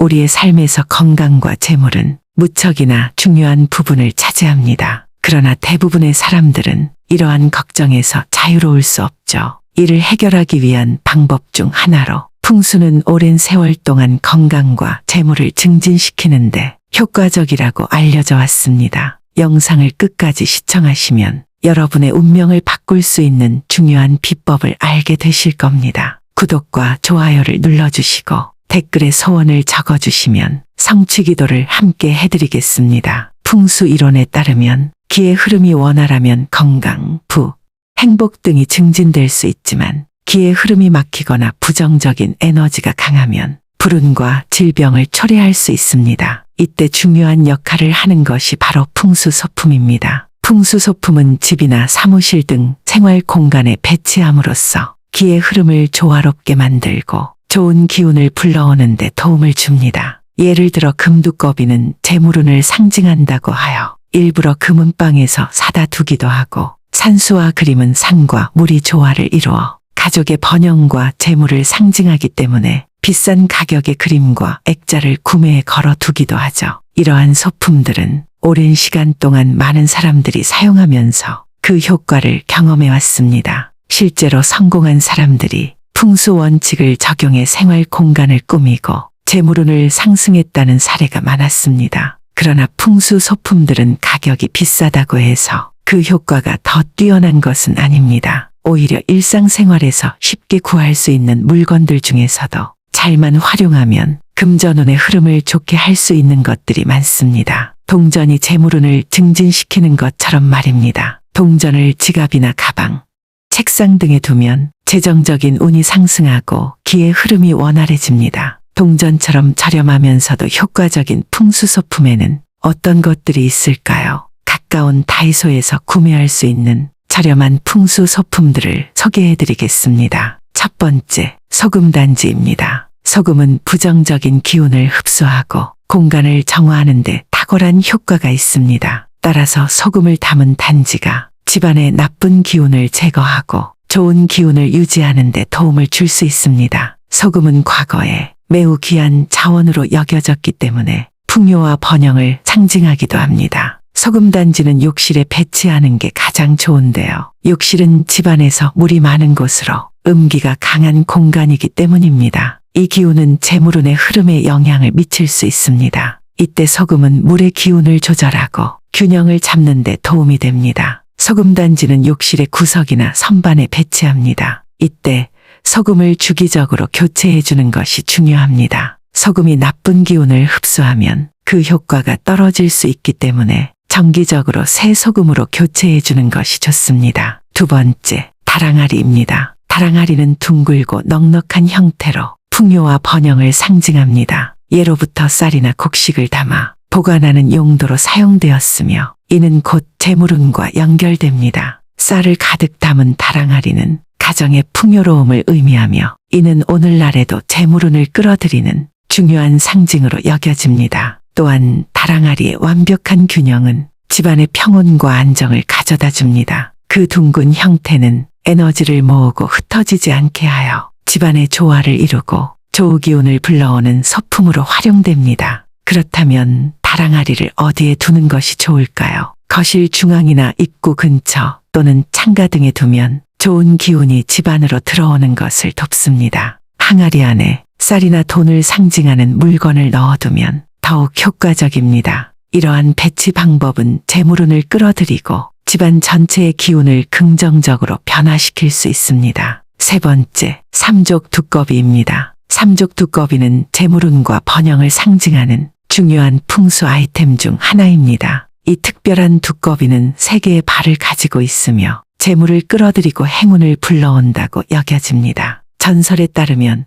우리의 삶에서 건강과 재물은 무척이나 중요한 부분을 차지합니다. 그러나 대부분의 사람들은 이러한 걱정에서 자유로울 수 없죠. 이를 해결하기 위한 방법 중 하나로 풍수는 오랜 세월 동안 건강과 재물을 증진시키는데 효과적이라고 알려져 왔습니다. 영상을 끝까지 시청하시면 여러분의 운명을 바꿀 수 있는 중요한 비법을 알게 되실 겁니다. 구독과 좋아요를 눌러주시고 댓글에 소원을 적어주시면 성취 기도를 함께 해드리겠습니다. 풍수 이론에 따르면 기의 흐름이 원활하면 건강, 부, 행복 등이 증진될 수 있지만 기의 흐름이 막히거나 부정적인 에너지가 강하면 불운과 질병을 초래할 수 있습니다. 이때 중요한 역할을 하는 것이 바로 풍수소품입니다. 풍수소품은 집이나 사무실 등 생활 공간에 배치함으로써 기의 흐름을 조화롭게 만들고 좋은 기운을 불러오는 데 도움을 줍니다. 예를 들어 금두꺼비는 재물운을 상징한다고 하여 일부러 금은방에서 사다 두기도 하고, 산수와 그림은 산과 물이 조화를 이루어 가족의 번영과 재물을 상징하기 때문에 비싼 가격의 그림과 액자를 구매해 걸어 두기도 하죠. 이러한 소품들은 오랜 시간 동안 많은 사람들이 사용하면서 그 효과를 경험해 왔습니다. 실제로 성공한 사람들이 풍수 원칙을 적용해 생활 공간을 꾸미고 재물운을 상승했다는 사례가 많았습니다. 그러나 풍수 소품들은 가격이 비싸다고 해서 그 효과가 더 뛰어난 것은 아닙니다. 오히려 일상생활에서 쉽게 구할 수 있는 물건들 중에서도 잘만 활용하면 금전운의 흐름을 좋게 할 수 있는 것들이 많습니다. 동전이 재물운을 증진시키는 것처럼 말입니다. 동전을 지갑이나 가방, 책상 등에 두면 재정적인 운이 상승하고 기의 흐름이 원활해집니다. 동전처럼 저렴하면서도 효과적인 풍수소품에는 어떤 것들이 있을까요? 가까운 다이소에서 구매할 수 있는 저렴한 풍수소품들을 소개해드리겠습니다. 첫 번째, 소금단지입니다. 소금은 부정적인 기운을 흡수하고 공간을 정화하는 데 탁월한 효과가 있습니다. 따라서 소금을 담은 단지가 집안의 나쁜 기운을 제거하고 좋은 기운을 유지하는 데 도움을 줄 수 있습니다. 소금은 과거에 매우 귀한 자원으로 여겨졌기 때문에 풍요와 번영을 상징하기도 합니다. 소금단지는 욕실에 배치하는 게 가장 좋은데요. 욕실은 집안에서 물이 많은 곳으로 음기가 강한 공간이기 때문입니다. 이 기운은 재물운의 흐름에 영향을 미칠 수 있습니다. 이때 소금은 물의 기운을 조절하고 균형을 잡는 데 도움이 됩니다. 소금단지는 욕실의 구석이나 선반에 배치합니다. 이때 소금을 주기적으로 교체해 주는 것이 중요합니다. 소금이 나쁜 기운을 흡수하면 그 효과가 떨어질 수 있기 때문에 정기적으로 새 소금으로 교체해 주는 것이 좋습니다. 두 번째, 다랑아리입니다. 다랑아리는 둥글고 넉넉한 형태로 풍요와 번영을 상징합니다. 예로부터 쌀이나 곡식을 담아 보관하는 용도로 사용되었으며 이는 곧 재물운과 연결됩니다. 쌀을 가득 담은 다랑아리는 가정의 풍요로움을 의미하며 이는 오늘날에도 재물운을 끌어들이는 중요한 상징으로 여겨집니다. 또한 다랑아리의 완벽한 균형은 집안의 평온과 안정을 가져다 줍니다. 그 둥근 형태는 에너지를 모으고 흩어지지 않게 하여 집안의 조화를 이루고 조우기운을 불러오는 소품으로 활용됩니다. 그렇다면 다랑아리를 어디에 두는 것이 좋을까요? 거실 중앙이나 입구 근처 또는 창가 등에 두면 좋은 기운이 집 안으로 들어오는 것을 돕습니다. 항아리 안에 쌀이나 돈을 상징하는 물건을 넣어두면 더욱 효과적입니다. 이러한 배치 방법은 재물운을 끌어들이고 집안 전체의 기운을 긍정적으로 변화시킬 수 있습니다. 세 번째, 삼족두꺼비입니다. 삼족두꺼비는 재물운과 번영을 상징하는 중요한 풍수 아이템 중 하나입니다. 이 특별한 두꺼비는 세 개의 발을 가지고 있으며 재물을 끌어들이고 행운을 불러온다고 여겨집니다. 전설에 따르면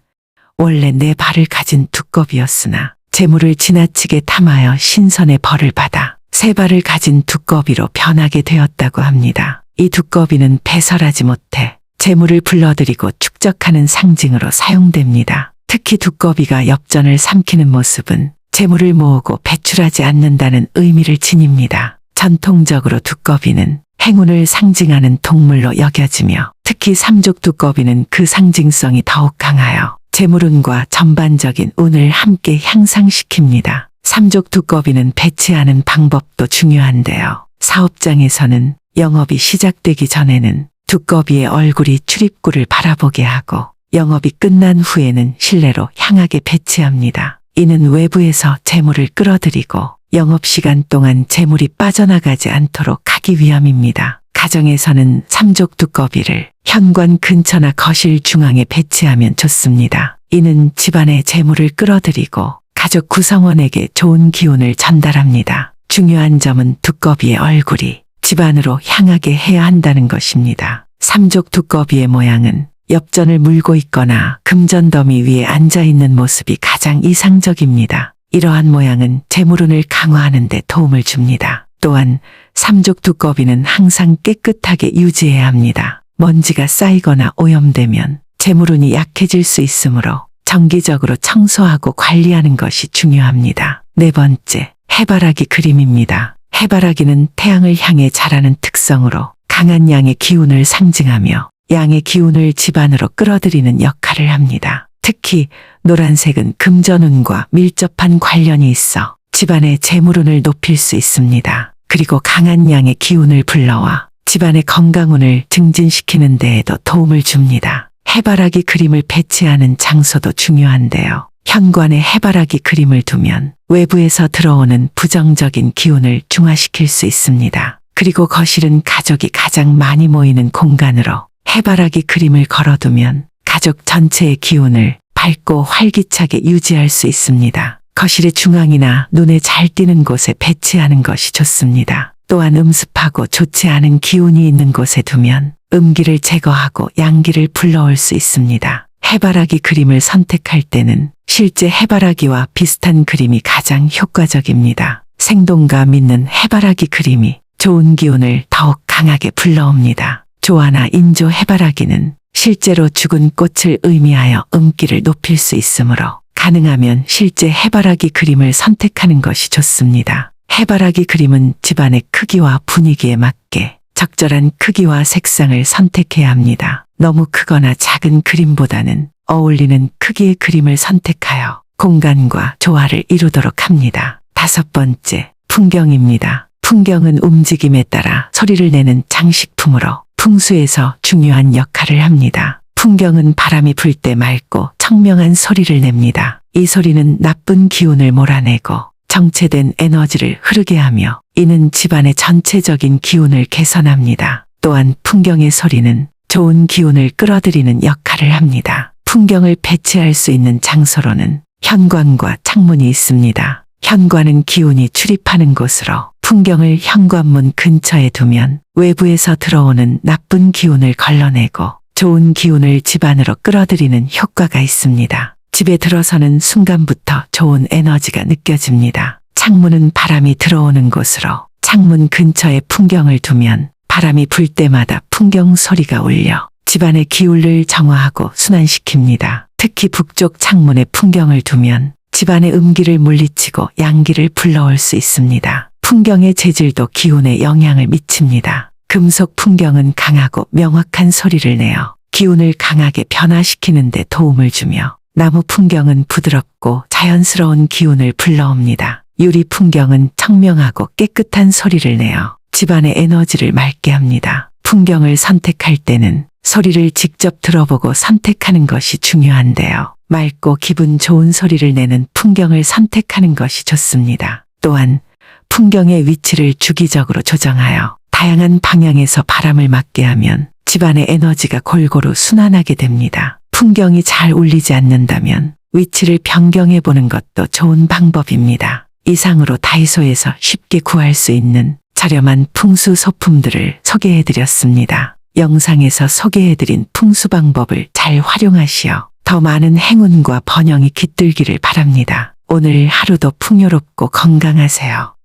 원래 네 발을 가진 두꺼비였으나 재물을 지나치게 탐하여 신선의 벌을 받아 세 발을 가진 두꺼비로 변하게 되었다고 합니다. 이 두꺼비는 배설하지 못해 재물을 불러들이고 축적하는 상징으로 사용됩니다. 특히 두꺼비가 엽전을 삼키는 모습은 재물을 모으고 배출하지 않는다는 의미를 지닙니다. 전통적으로 두꺼비는 행운을 상징하는 동물로 여겨지며 특히 삼족두꺼비는 그 상징성이 더욱 강하여 재물운과 전반적인 운을 함께 향상시킵니다. 삼족 두꺼비는 배치하는 방법도 중요한데요. 사업장에서는 영업이 시작되기 전에는 두꺼비의 얼굴이 출입구를 바라보게 하고 영업이 끝난 후에는 실내로 향하게 배치합니다. 이는 외부에서 재물을 끌어들이고 영업시간 동안 재물이 빠져나가지 않도록 하기 위함입니다. 가정에서는 삼족 두꺼비를 현관 근처나 거실 중앙에 배치하면 좋습니다. 이는 집안의 재물을 끌어들이고 가족 구성원에게 좋은 기운을 전달합니다. 중요한 점은 두꺼비의 얼굴이 집안으로 향하게 해야 한다는 것입니다. 삼족 두꺼비의 모양은 엽전을 물고 있거나 금전더미 위에 앉아 있는 모습이 가장 이상적입니다. 이러한 모양은 재물운을 강화하는 데 도움을 줍니다. 또한 삼족 두꺼비는 항상 깨끗하게 유지해야 합니다. 먼지가 쌓이거나 오염되면 재물운이 약해질 수 있으므로 정기적으로 청소하고 관리하는 것이 중요합니다. 네 번째, 해바라기 그림입니다. 해바라기는 태양을 향해 자라는 특성으로 강한 양의 기운을 상징하며 양의 기운을 집안으로 끌어들이는 역할을 합니다. 특히 노란색은 금전운과 밀접한 관련이 있어 집안의 재물운을 높일 수 있습니다. 그리고 강한 양의 기운을 불러와 집안의 건강운을 증진시키는 데에도 도움을 줍니다. 해바라기 그림을 배치하는 장소도 중요한데요. 현관에 해바라기 그림을 두면 외부에서 들어오는 부정적인 기운을 중화시킬 수 있습니다. 그리고 거실은 가족이 가장 많이 모이는 공간으로 해바라기 그림을 걸어두면 가족 전체의 기운을 밝고 활기차게 유지할 수 있습니다. 거실의 중앙이나 눈에 잘 띄는 곳에 배치하는 것이 좋습니다. 또한 음습하고 좋지 않은 기운이 있는 곳에 두면 음기를 제거하고 양기를 불러올 수 있습니다. 해바라기 그림을 선택할 때는 실제 해바라기와 비슷한 그림이 가장 효과적입니다. 생동감 있는 해바라기 그림이 좋은 기운을 더욱 강하게 불러옵니다. 조화나 인조 해바라기는 실제로 죽은 꽃을 의미하여 음기를 높일 수 있으므로 가능하면 실제 해바라기 그림을 선택하는 것이 좋습니다. 해바라기 그림은 집안의 크기와 분위기에 맞게 적절한 크기와 색상을 선택해야 합니다. 너무 크거나 작은 그림보다는 어울리는 크기의 그림을 선택하여 공간과 조화를 이루도록 합니다. 다섯 번째, 풍경입니다. 풍경은 움직임에 따라 소리를 내는 장식품으로 풍수에서 중요한 역할을 합니다. 풍경은 바람이 불 때 맑고 청명한 소리를 냅니다. 이 소리는 나쁜 기운을 몰아내고 정체된 에너지를 흐르게 하며 이는 집안의 전체적인 기운을 개선합니다. 또한 풍경의 소리는 좋은 기운을 끌어들이는 역할을 합니다. 풍경을 배치할 수 있는 장소로는 현관과 창문이 있습니다. 현관은 기운이 출입하는 곳으로 풍경을 현관문 근처에 두면 외부에서 들어오는 나쁜 기운을 걸러내고 좋은 기운을 집안으로 끌어들이는 효과가 있습니다. 집에 들어서는 순간부터 좋은 에너지가 느껴집니다. 창문은 바람이 들어오는 곳으로 창문 근처에 풍경을 두면 바람이 불 때마다 풍경 소리가 울려 집안의 기운을 정화하고 순환시킵니다. 특히 북쪽 창문에 풍경을 두면 집안의 음기를 물리치고 양기를 불러올 수 있습니다. 풍경의 재질도 기운에 영향을 미칩니다. 금속 풍경은 강하고 명확한 소리를 내어 기운을 강하게 변화시키는 데 도움을 주며 나무 풍경은 부드럽고 자연스러운 기운을 불러옵니다. 유리 풍경은 청명하고 깨끗한 소리를 내어 집안의 에너지를 맑게 합니다. 풍경을 선택할 때는 소리를 직접 들어보고 선택하는 것이 중요한데요. 맑고 기분 좋은 소리를 내는 풍경을 선택하는 것이 좋습니다. 또한 풍경의 위치를 주기적으로 조정하여 다양한 방향에서 바람을 맞게 하면 집안의 에너지가 골고루 순환하게 됩니다. 풍경이 잘 울리지 않는다면 위치를 변경해 보는 것도 좋은 방법입니다. 이상으로 다이소에서 쉽게 구할 수 있는 저렴한 풍수 소품들을 소개해드렸습니다. 영상에서 소개해드린 풍수 방법을 잘 활용하시어 더 많은 행운과 번영이 깃들기를 바랍니다. 오늘 하루도 풍요롭고 건강하세요.